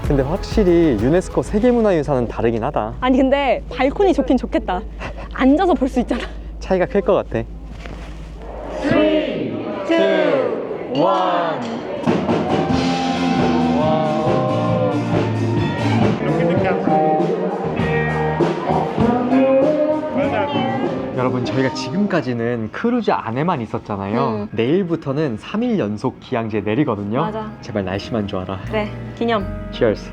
근데 확실히 유네스코 세계문화유산은 다르긴 하다. 아니 근데 발코니 좋긴 좋겠다. 앉아서 볼 수 있잖아. 차이가 클 것 같아. 3, 2, 1. 여러분, 저희가 지금까지는 크루즈 안에만 있었잖아요. 내일부터는 3일 연속 기항제 내리거든요. 맞아. 제발 날씨만 좋아라. 그래, 기념. Cheers.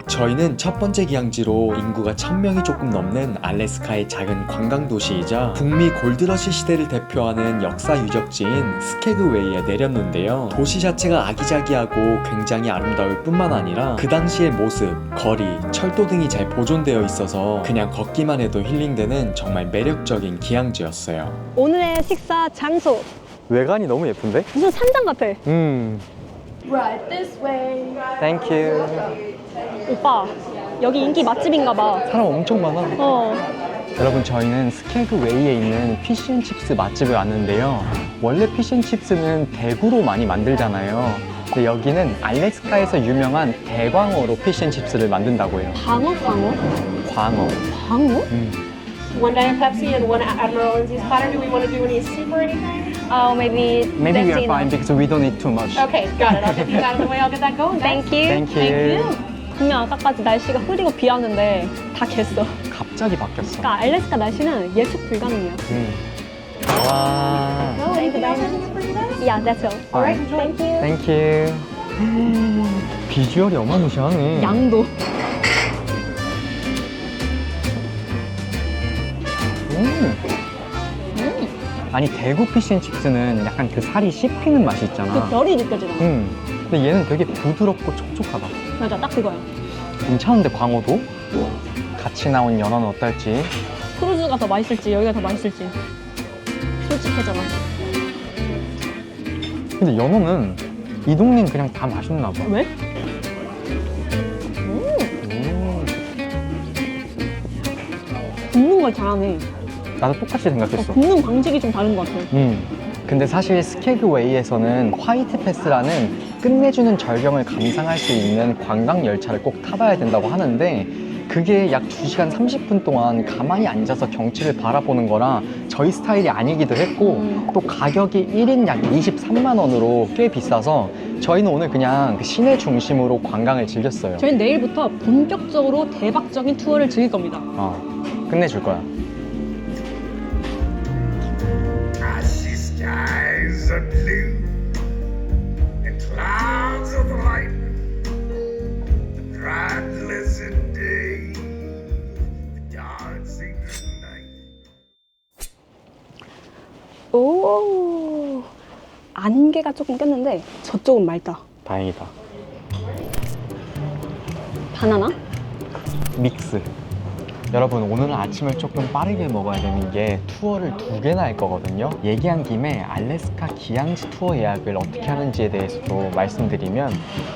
저희는 첫 번째 기항지로 인구가 1000명이 조금 넘는 알래스카의 작은 관광도시이자 북미 골드러시 시대를 대표하는 역사 유적지인 스케그웨이에 내렸는데요. 도시 자체가 아기자기하고 굉장히 아름다울 뿐만 아니라 그 당시의 모습, 거리, 철도 등이 잘 보존되어 있어서 그냥 걷기만 해도 힐링되는 정말 매력적인 기항지였어요. 오늘의 식사 장소. 외관이 너무 예쁜데? 무슨 산장 같아. Right this way. 땡큐. 오빠, 여기 인기 맛집인가 봐. 사람 엄청 많아. 여러분, 저희는 스케그웨이에 있는 피쉬앤칩스 맛집을 왔는데요. 원래 피쉬앤칩스는 대구로 많이 만들잖아요. 근데 여기는 알래스카에서 유명한 대광어로 피쉬앤칩스를 만든다고 해요. 광어? 광어. 광어? One Diet Pepsi and one Admiral Lindsay's platter. Do we want to do any soup or anything? Oh, maybe Maybe we are Destino. fine because we don't need too much. Okay, got it. I'll get these out of the way. I'll get that going. Thank you. Thank you. 분명 아까까지 날씨가 흐리고 비 왔는데 다 갰어. 갑자기 바뀌었어. 그러니까 알래스카 날씨는 예측 불가능이야. 와. Thank you very much. Yeah, that's all. Alright. Thank you. 땡큐. 비주얼이 어마무시하네. 양도. 아니, 대구 피쉬앤칩스는 약간 그 살이 씹히는 맛이 있잖아. 그 결이 느껴지잖아. 근데 얘는 되게 부드럽고 촉촉하다. 맞아, 딱 그거야. 괜찮은데, 광어도? 같이 나온 연어는 어떨지. 크루즈가 더 맛있을지 여기가 더 맛있을지 솔직해져라. 근데 연어는 이 동네는 그냥 다 맛있나 봐. 왜? 굽는 걸 잘하네. 나도 똑같이 생각했어. 굽는 방식이 좀 다른 것 같아. 근데 사실 스케그웨이에서는 화이트 패스라는 끝내주는 절경을 감상할 수 있는 관광 열차를 꼭 타봐야 된다고 하는데, 그게 약 2시간 30분 동안 가만히 앉아서 경치를 바라보는 거라 저희 스타일이 아니기도 했고, 또 가격이 1인 약 23만 원으로 꽤 비싸서 저희는 오늘 그냥 그 시내 중심으로 관광을 즐겼어요. 저희는 내일부터 본격적으로 대박적인 투어를 즐길 겁니다. 끝내줄 거야. I see skies of blue and clouds of light, the bright pleasant day, the dark secret night. 오, 안개가 조금 꼈는데 저쪽은 맑다. 다행이다. 바나나? 믹스. 여러분, 오늘 아침을 조금 빠르게 먹어야 되는 게 투어를 2개나 할 거거든요. 얘기한 김에 알래스카 기항지 투어 예약을 어떻게 하는지에 대해서도 말씀드리면,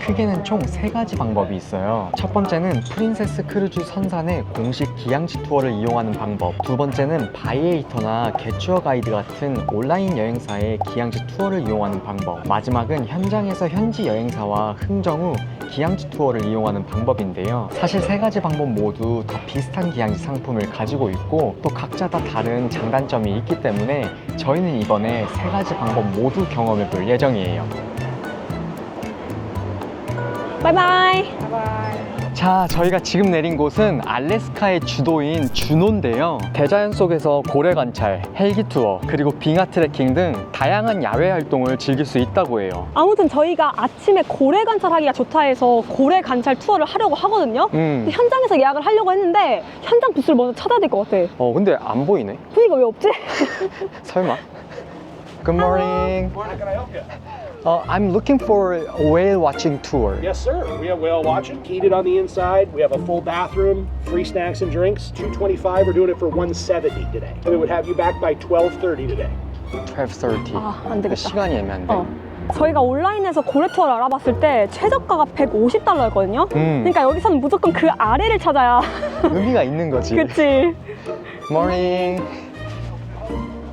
크게는 총 3가지 방법이 있어요. 첫 번째는 프린세스 크루즈 선산의 공식 기항지 투어를 이용하는 방법, 두 번째는 바이에이터나 게추어 가이드 같은 온라인 여행사의 기항지 투어를 이용하는 방법, 마지막은 현장에서 현지 여행사와 흥정 후 기항지 투어를 이용하는 방법인데요. 사실 3가지 방법 모두 다 비슷한 기항지 상품을 가지고 있고, 또 각자 다 다른 장단점이 있기 때문에 저희는 이번에 3가지 방법 모두 경험해 볼 예정이에요. 바이바이. 자, 저희가 지금 내린 곳은 알래스카의 주도인 주노인데요. 대자연 속에서 고래 관찰, 헬기 투어, 그리고 빙하 트레킹 등 다양한 야외 활동을 즐길 수 있다고 해요. 아무튼 저희가 아침에 고래 관찰하기가 좋다 해서 고래 관찰 투어를 하려고 하거든요. 근데 현장에서 예약을 하려고 했는데 현장 부스를 먼저 찾아야 될 것 같아. 근데 안 보이네? 분위기가 왜 없지? 설마? Good morning. How can I help you? I'm looking for a whale watching tour. Yes, sir. We have whale watching. Heated on the inside. We have a full bathroom, free snacks and drinks. $225. We're doing it for $170 today. And we would have you back by 12:30 today. 12:30. 아, 안 되겠다. 시간이 애매한데. 저희가 온라인에서 고래 투어를 알아봤을 때 최저가가 $150였거든요. 그러니까 여기서는 무조건 그 아래를 찾아야 의미가 있는 거지. 그치? Morning.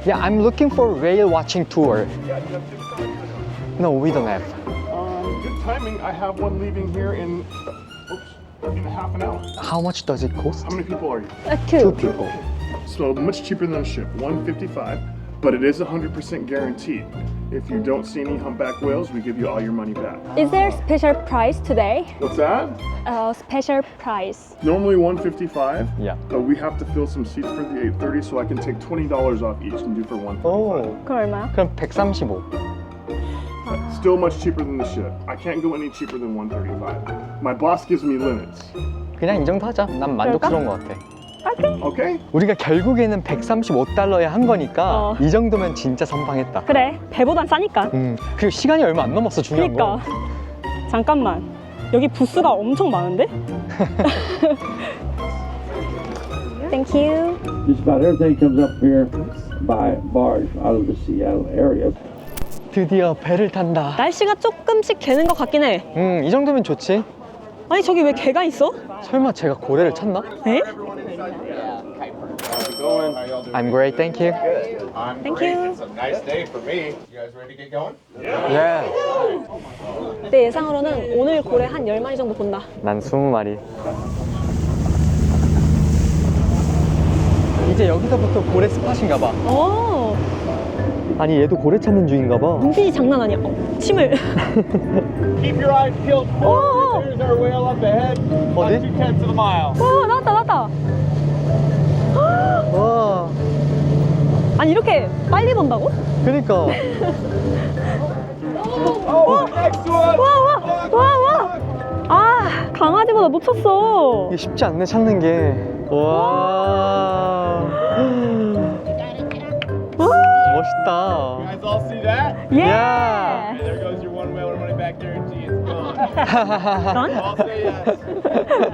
Yeah, I'm looking for whale watching tour. No, we don't have. Good timing. I have one leaving here in half an hour. How much does it cost? How many people are you? Two people. So much cheaper than a ship. $155, but it is 100% guaranteed. If you don't see any humpback whales, we give you all your money back. Is there special price today? What's that? Special price. Normally $155. Yeah. But we have to fill some seats for the 8:30, so I can take $20 off each and do for $155. 오. 그럼 얼마야? 그럼 135. Still much cheaper than the ship. I can't go any cheaper than $135. My boss gives me limits. 그냥 이 정도 하자. 난 만족스러운 것 같아. Okay? 우리가 결국에는 135달러에 한 거니까 이 정도면 진짜 선방했다. 그래, 배보단 싸니까. 그리고 시간이 얼마 안 남았어, 중요한 그러니까. 거. 잠깐만. 여기 부스가 엄청 많은데? Thank you. Just about everything comes up here by barge out of the Seattle area. 드디어 배를 탄다. 날씨가 조금씩 개는 것 같긴 해. 이 정도면 좋지. 아니 저기 왜 개가 있어? 설마 제가 고래를 찼나? 에? I'm great, thank you. Thank you. Nice day for me. You guys ready to get going? Yeah. 내 예상으로는 오늘 고래 한 10마리 정도 본다. 난 20마리. 이제 여기서부터 고래 스팟인가 봐. 어, 아니 얘도 고래 찾는 중인가 봐. 눈빛이 장난 아니야. 침을. Keep your eyes peeled forward. There's our whale up ahead. 어디? 2/10 of a mile. 나왔다. 와. 아니 이렇게 빨리 본다고? 그니까. Oh, next one. 와. 아, 강아지보다 놓쳤어. 이게 쉽지 않네 찾는 게. 와. 멋있다. You guys all see that? 예. 야. There goes your one whale money back guarantee. It's gone. 난? All say yes.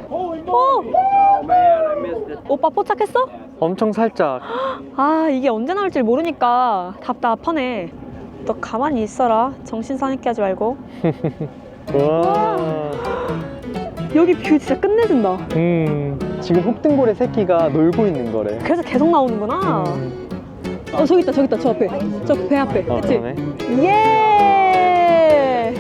Holy 어, moly. Oh man, I missed it. 오빠 포착했어? 엄청 살짝. 아, 이게 언제 나올지 모르니까 답답하네. 너 가만히 있어라. 정신 사납게 하지 말고. 와. 여기 뷰 진짜 끝내준다. 지금 혹등고래 새끼가 놀고 있는 거래. 그래서 계속 나오는구나. 저기 있다. 저 앞에. 저 배 앞에. 그치? 그러네. 예!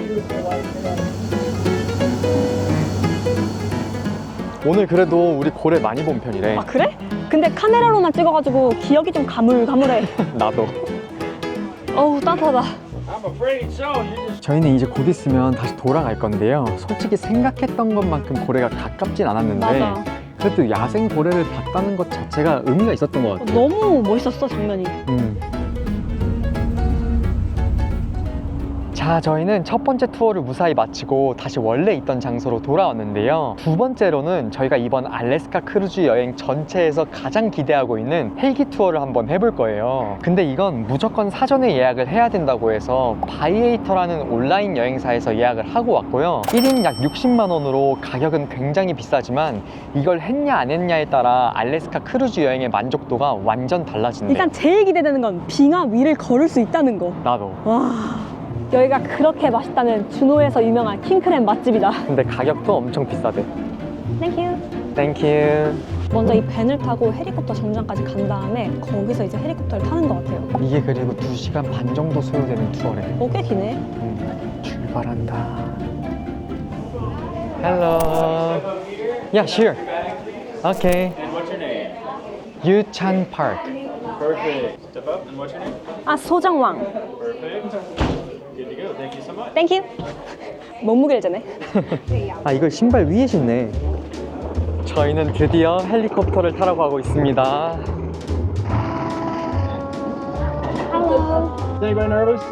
오늘 그래도 우리 고래 많이 본 편이래. 아, 그래? 근데 카메라로만 찍어가지고 기억이 좀 가물가물해. 나도. 어우, 따뜻하다. I'm afraid so. You just 저희는 이제 곧 있으면 다시 돌아갈 건데요. 솔직히 생각했던 것만큼 고래가 가깝진 않았는데 맞아. 그래도 야생 고래를 봤다는 것 자체가 의미가 있었던 것 같아요. 너무 멋있었어, 장면이. 자, 저희는 첫 번째 투어를 무사히 마치고 다시 원래 있던 장소로 돌아왔는데요. 두 번째로는 저희가 이번 알래스카 크루즈 여행 전체에서 가장 기대하고 있는 헬기 투어를 한번 해볼 거예요. 근데 이건 무조건 사전에 예약을 해야 된다고 해서 바이에이터라는 온라인 여행사에서 예약을 하고 왔고요. 1인 약 60만 원으로 가격은 굉장히 비싸지만 이걸 했냐 안 했냐에 따라 알래스카 크루즈 여행의 만족도가 완전 달라진대. 일단 제일 기대되는 건 빙하 위를 걸을 수 있다는 거. 나도. 와, 여기가 그렇게 맛있다는 준호에서 유명한 킹크랩 맛집이다. 근데 가격도 엄청 비싸대. 땡큐. 땡큐. 먼저 이 밴을 타고 헬리콥터 정류장까지 간 다음에 거기서 이제 헬리콥터를 타는 것 같아요. 이게 그리고 2시간 반 정도 소요되는 투어래. 꽤 기네. 출발한다. Hello. Yeah, sure. Okay. And what's your name? Yuchan Park. Perfect. Step up. And what's your name? 아, 소정왕. Perfect. Good to go. Thank you so much. 땡큐. 몸무게를 재네. 아, 이걸 신발 위에 신네. 저희는 드디어 헬리콥터를 타러 가고 있습니다. Hello. Is anybody nervous?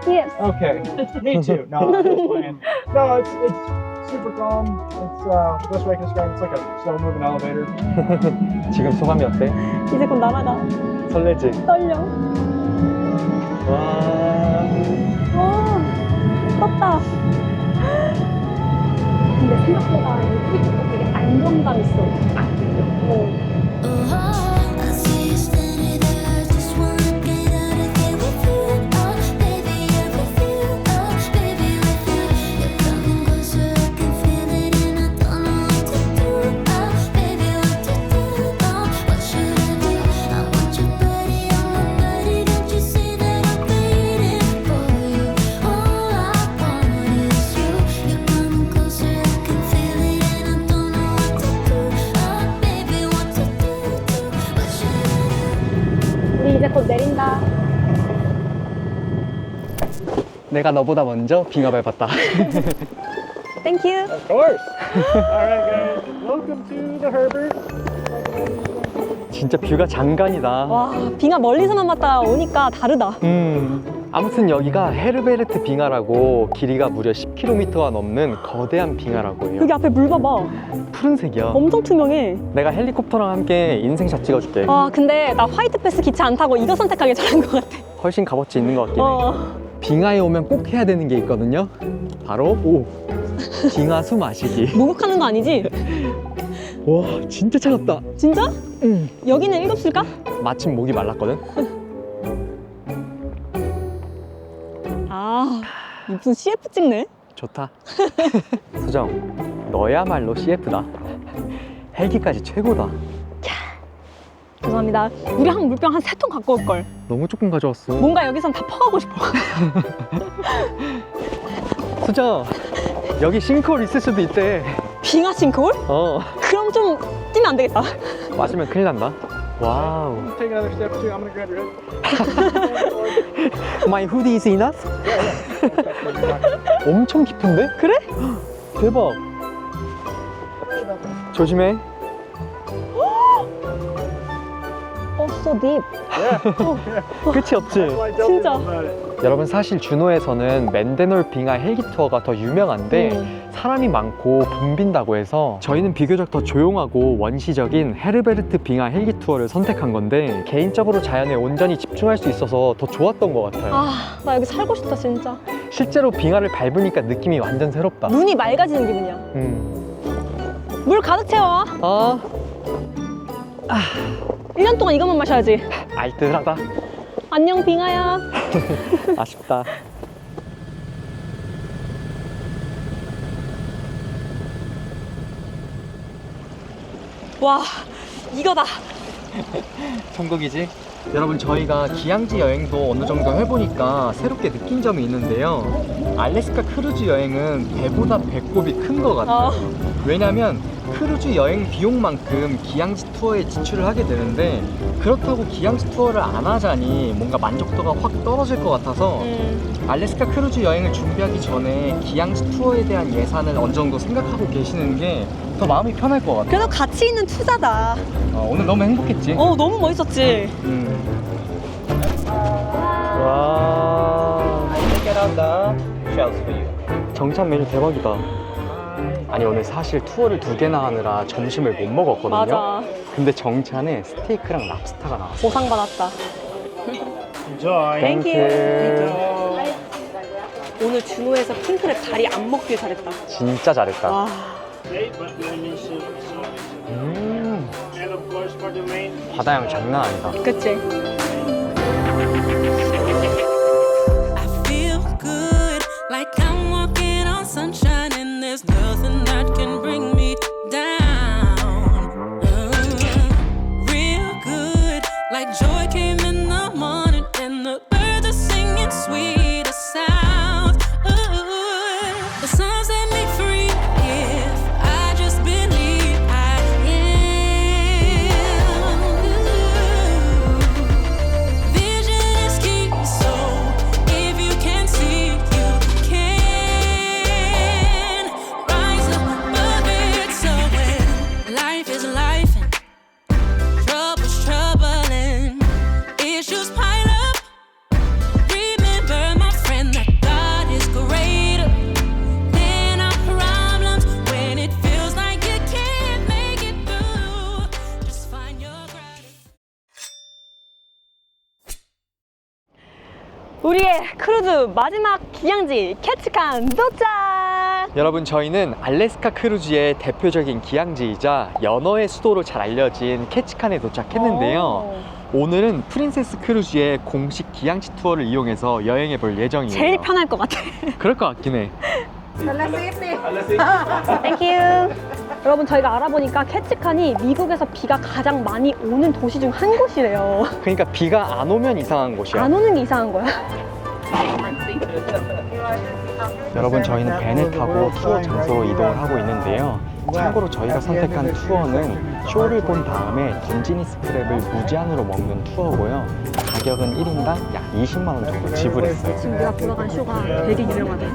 Yes. Okay. Me too. No, I'm just playing. No, it's super calm. It's the best way I can describe it. It's like a slow moving elevator. 지금 소감이 어때? 이제 곧 날아가. 설레지? 떨려. 와. 와, 떴다. 근데 생각보다 이 헬리콥터 되게 안정감 있어. 아, 그래요? I see you standing there, just wanna get out of here with you. Oh, baby, I'm with you. Oh, baby, with you. You're coming closer, I can feel it, and I don't know what to do. Oh, baby, what to do? Oh, what should I do? I want your body on my body. Don't you see that I'm waiting for you? All I want is you. You're coming closer, I can feel it, and I don't know what to do. Oh, baby, what to do? What should I do? 우리 이제 곧 내린다. 내가 너보다 먼저 빙하 밟았다. 땡큐. Of course. All right, guys. Welcome to the Herbert. 진짜 뷰가 장관이다. 와, 빙하 멀리서만 봤다 오니까 다르다. 아무튼 여기가 헤르베르트 빙하라고 길이가 무려 10km가 넘는 거대한 빙하라고 해요. 여기 앞에 물 봐봐. 푸른색이야. 엄청 투명해. 내가 헬리콥터랑 함께 인생샷 찍어줄게. 아, 근데 나 화이트 패스 기차 안 타고 이거 선택하길 잘한 것 같아. 훨씬 값어치 있는 것 같긴 해. 빙하에 오면 꼭 해야 되는 게 있거든요. 바로 빙하수 마시기. 목욕하는 거 아니지? 와, 진짜 차갑다. 진짜? 응. 여기는 7시일까? 마침 목이 말랐거든. 와, 무슨 CF 찍네? 좋다. 수정, 너야말로 CF다. 헬기까지 최고다. 죄송합니다. 우리 한 물병 한 3통 갖고 올걸. 너무 조금 가져왔어. 뭔가 여기선 다 퍼가고 싶어. 수정, 여기 싱크홀 있을 수도 있대. 빙하 싱크홀? 어, 그럼 좀 뛰면 안 되겠다. 마시면 큰일 난다. 와우. Take another step or two. I'm gonna grab your head. My hoodie is enough? 엄청 깊은데? 그래? 대박. 조심해. So deep. 끝이 없지? 진짜. 여러분, 사실 주노에서는 맨데놀 빙하 헬기 투어가 더 유명한데 사람이 많고 붐빈다고 해서 저희는 비교적 더 조용하고 원시적인 헤르베르트 빙하 헬기 투어를 선택한 건데 개인적으로 자연에 온전히 집중할 수 있어서 더 좋았던 것 같아요. 아, 나 여기 살고 싶다 진짜. 실제로 빙하를 밟으니까 느낌이 완전 새롭다. 눈이 맑아지는 기분이야. 물 가득 채워. 1년 동안 이것만 마셔야지. 알뜰하다. 안녕 빙하야. 아쉽다. 와, 이거다. 천국이지? 여러분, 저희가 기항지 여행도 어느 정도 해보니까 새롭게 느낀 점이 있는데요. 알래스카 크루즈 여행은 배보다 배꼽이 큰 것 같아요. 왜냐면 크루즈 여행 비용만큼 기항지 투어에 지출을 하게 되는데 그렇다고 기항지 투어를 안 하자니 뭔가 만족도가 확 떨어질 것 같아서 알래스카 크루즈 여행을 준비하기 전에 기항지 투어에 대한 예산을 어느 정도 생각하고 계시는 게 더 마음이 편할 것 같아요. 그래도 가치 있는 투자다. 오늘 너무 행복했지? 너무 멋있었지. 와. 정찬 메뉴 대박이다. 아니, 오늘 사실 투어를 2개나 하느라 점심을 못 먹었거든요. 맞아. 근데 정찬에 스테이크랑 랍스타가 나왔어. 보상받았다. Enjoy. 땡큐. 오늘 준호에서 핑크랩 다리 안 먹길 잘했다. 진짜 잘했다. 와. 바다향 장난 아니다. 그치? I feel good, like I'm walking on sunshine, and there's nothing that can bring me down. Real good, like joy came in the morning, and the birds are singing sweeter sounds. The songs set me free if I just believe I am. Vision is key, so if you can see, you can rise above it. So when life is life and trouble's troubling, issues pile up, remember, my friend, that God is greater than our problems. When it feels like you can't make it through, just find your gratitude. 우리의 크루즈 마지막 기항지 캐치칸 도착! 여러분, 저희는 알래스카 크루즈의 대표적인 기항지이자 연어의 수도로 잘 알려진 캐치칸에 도착했는데요. 오늘은 프린세스 크루즈의 공식 기항지 투어를 이용해서 여행해 볼 예정이에요. 제일 편할 것 같아. 그럴 것 같긴 해. 땡큐. 여러분, 저희가 알아보니까 캐치칸이 미국에서 비가 가장 많이 오는 도시 중 한 곳이래요. 그러니까 비가 안 오면 이상한 곳이야. 안 오는 게 이상한 거야. 여러분, 저희는 벤을 타고 투어 장소로 이동을 하고 있는데요. 참고로 저희가 선택한 투어는 쇼를 본 다음에 던지니스 크랩을 무제한으로 먹는 투어고요. 가격은 1인당 약 20만 원 정도 지불했어요. 지금 내가 보러간 쇼가 되게 유명하대.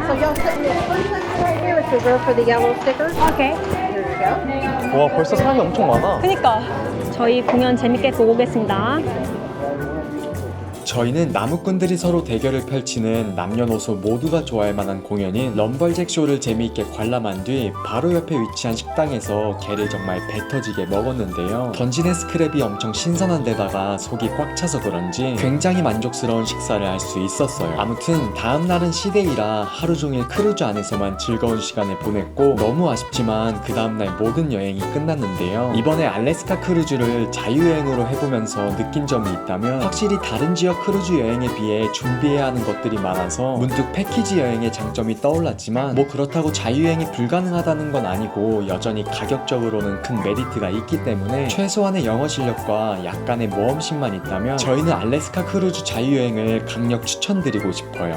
So y'all sit in this first section right here. It's reserved for the yellow stickers. 오케이. Here you go. 와, 벌써 사람이 엄청 많아. 그니까 저희 공연 재밌게 보고 오겠습니다. 저희는 나무꾼들이 서로 대결을 펼치는 남녀노소 모두가 좋아할 만한 공연인 럼벌잭 쇼를 재미있게 관람한 뒤 바로 옆에 위치한 식당에서 게를 정말 배 터지게 먹었는데요. 던지는 스크랩이 엄청 신선한 데다가 속이 꽉 차서 그런지 굉장히 만족스러운 식사를 할 수 있었어요. 아무튼 다음날은 시데이라 하루 종일 크루즈 안에서만 즐거운 시간을 보냈고 너무 아쉽지만 그 다음날 모든 여행이 끝났는데요. 이번에 알래스카 크루즈를 자유여행으로 해보면서 느낀 점이 있다면 확실히 다른 지역 크루즈 여행에 비해 준비해야 하는 것들이 많아서 문득 패키지 여행의 장점이 떠올랐지만 뭐 그렇다고 자유여행이 불가능하다는 건 아니고 여전히 가격적으로는 큰 메리트가 있기 때문에 최소한의 영어 실력과 약간의 모험심만 있다면 저희는 알래스카 크루즈 자유여행을 강력 추천드리고 싶어요.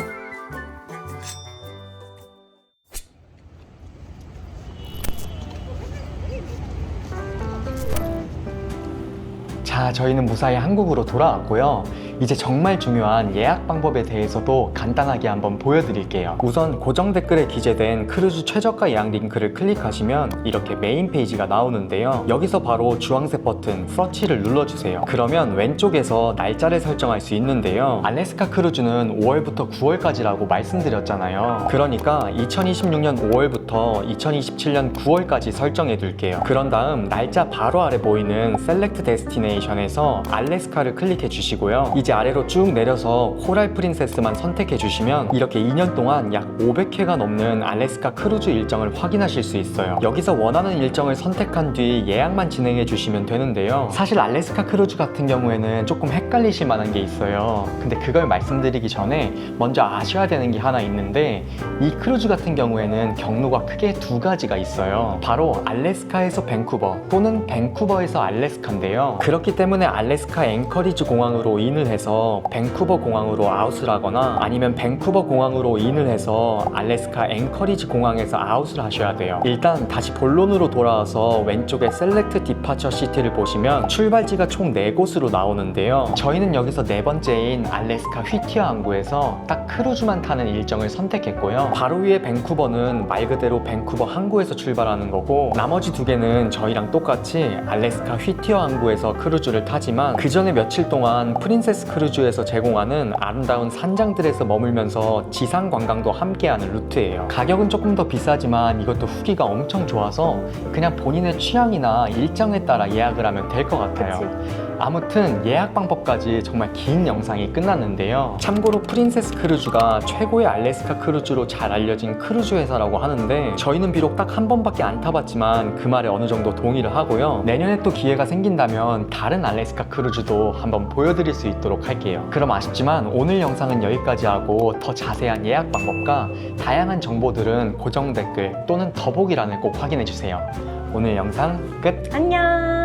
자, 저희는 무사히 한국으로 돌아왔고요. 이제 정말 중요한 예약 방법에 대해서도 간단하게 한번 보여드릴게요. 우선 고정 댓글에 기재된 크루즈 최저가 예약 링크를 클릭하시면 이렇게 메인 페이지가 나오는데요. 여기서 바로 주황색 버튼 서치를 눌러주세요. 그러면 왼쪽에서 날짜를 설정할 수 있는데요. 알래스카 크루즈는 5월부터 9월까지라고 말씀드렸잖아요. 그러니까 2026년 5월부터 2027년 9월까지 설정해 둘게요. 그런 다음 날짜 바로 아래 보이는 셀렉트 데스티네이션에서 알래스카를 클릭해 주시고요. 이제 아래로 쭉 내려서 코랄 프린세스만 선택해 주시면 이렇게 2년 동안 약 500회가 넘는 알래스카 크루즈 일정을 확인하실 수 있어요. 여기서 원하는 일정을 선택한 뒤 예약만 진행해 주시면 되는데요. 사실 알래스카 크루즈 같은 경우에는 조금 헷갈리실 만한 게 있어요. 근데 그걸 말씀드리기 전에 먼저 아셔야 되는 게 하나 있는데 이 크루즈 같은 경우에는 경로가 크게 두 가지가 있어요. 바로 알래스카에서 밴쿠버 또는 밴쿠버에서 알래스카인데요. 그렇기 때문에 알래스카 앵커리지 공항으로 인을 해서 밴쿠버 공항으로 아웃을 하거나 아니면 밴쿠버 공항으로 인을 해서 알래스카 앵커리지 공항에서 아웃을 하셔야 돼요. 일단 다시 본론으로 돌아와서 왼쪽에 셀렉트 디파처 시티를 보시면 출발지가 총 4곳으로 나오는데요. 저희는 여기서 네 번째인 알래스카 휘티어 항구에서 딱 크루즈만 타는 일정을 선택했고요. 바로 위에 밴쿠버는 말 그대로 밴쿠버 항구에서 출발하는 거고 나머지 두 개는 저희랑 똑같이 알래스카 휘티어 항구에서 크루즈를 타지만 그 전에 며칠 동안 프린세스 크루즈에서 제공하는 아름다운 산장들에서 머물면서 지상 관광도 함께하는 루트예요. 가격은 조금 더 비싸지만 이것도 후기가 엄청 좋아서 그냥 본인의 취향이나 일정에 따라 예약을 하면 될 것 같아요. 아무튼 예약 방법까지 정말 긴 영상이 끝났는데요. 참고로 프린세스 크루즈가 최고의 알래스카 크루즈로 잘 알려진 크루즈 회사라고 하는데 저희는 비록 딱 한 번밖에 안 타봤지만 그 말에 어느 정도 동의를 하고요. 내년에 또 기회가 생긴다면 다른 알래스카 크루즈도 한번 보여드릴 수 있도록 할게요. 그럼 아쉽지만 오늘 영상은 여기까지 하고 더 자세한 예약 방법과 다양한 정보들은 고정 댓글 또는 더보기란을 꼭 확인해주세요. 오늘 영상 끝! 안녕.